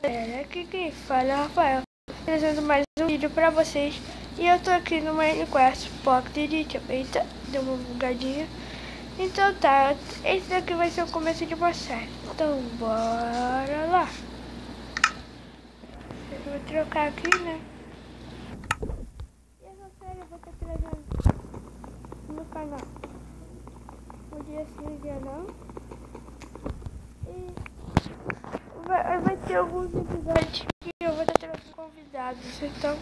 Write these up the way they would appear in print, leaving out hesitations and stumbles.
Aqui quem fala é o Rafael, trazendo mais um vídeo pra vocês. E eu tô aqui no Minecraft Pocket, eita, deu uma bugadinha. Então tá, esse daqui vai ser o começo de uma série. Então bora lá. Eu vou trocar aqui, né? E essa série eu vou estar trazendo no canal. Um dia sim, um dia não. E vai ter alguns episódios que eu vou estar trazendo convidados, então...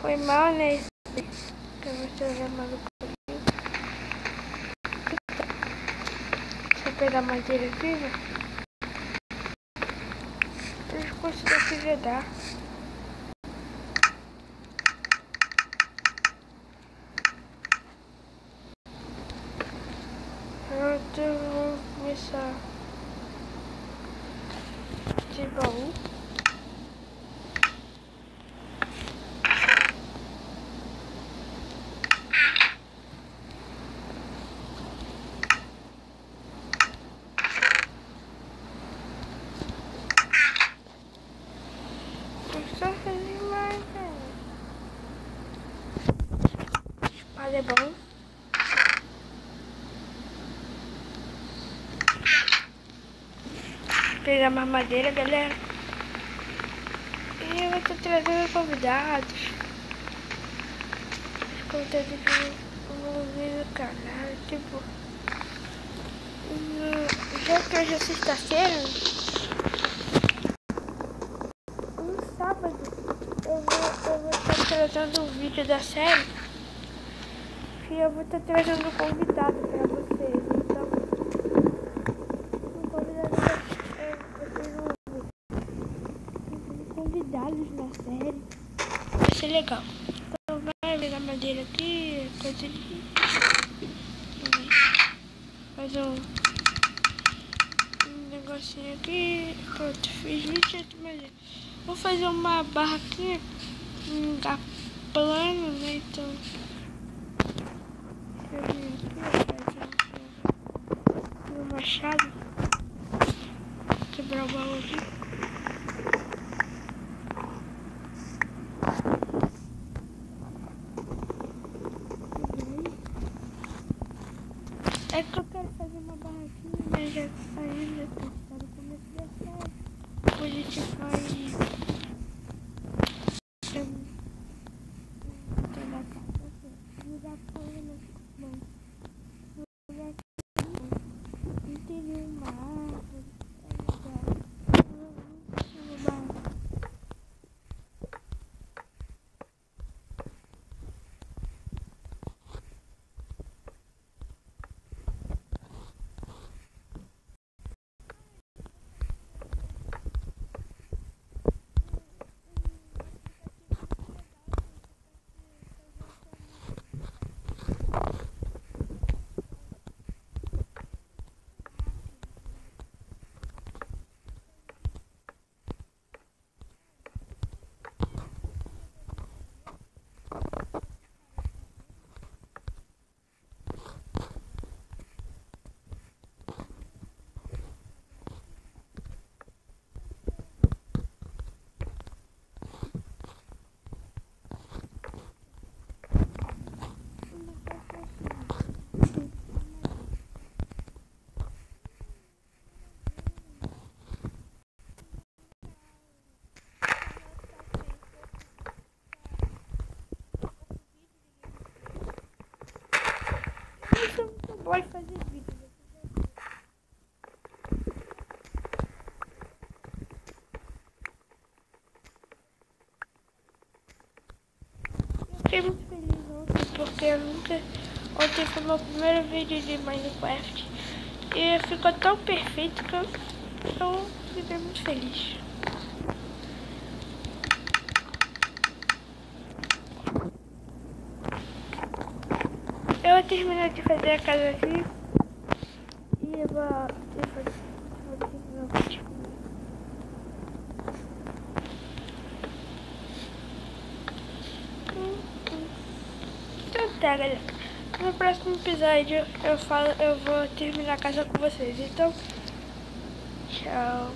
Foi mal, né? Que eu vou trazer maluco aqui. Deixa eu pegar a madeira aqui, né? Esse curso daqui já dá. Então vamos começar de baú. Só fazer mais, espada é bom. Pegar mais madeira, galera. E eu vou estar trazendo convidados. Os convidados vão vir no canal, tipo... Já que hoje é sexta-feira, no sábado, eu vou estar trazendo um vídeo da série. E eu vou estar trazendo um convidado pra vocês. Então, o convidado vocês vão ver convidados na série. Vai ser legal. Então vai pegar madeira aqui, coisa de... Fazer um negocinho aqui. Pronto, fiz 28 madeiras. Vou fazer uma barraquinha, um lugar plano, né? Então... Eu vim aqui, fazer um machado. Quebrar o baú aqui. É que eu quero fazer uma barraquinha, né? Já saindo, já tá no começo da série. Depois a gente vai... Pode fazer vídeo. Eu fiquei muito feliz ontem, porque ontem foi meu primeiro vídeo de Minecraft e ficou tão perfeito que eu fiquei muito feliz. Eu vou terminar de fazer a casa aqui e eu vou terminar o vídeo. Tá, galera. No próximo episódio eu vou terminar a casa com vocês. Então, tchau.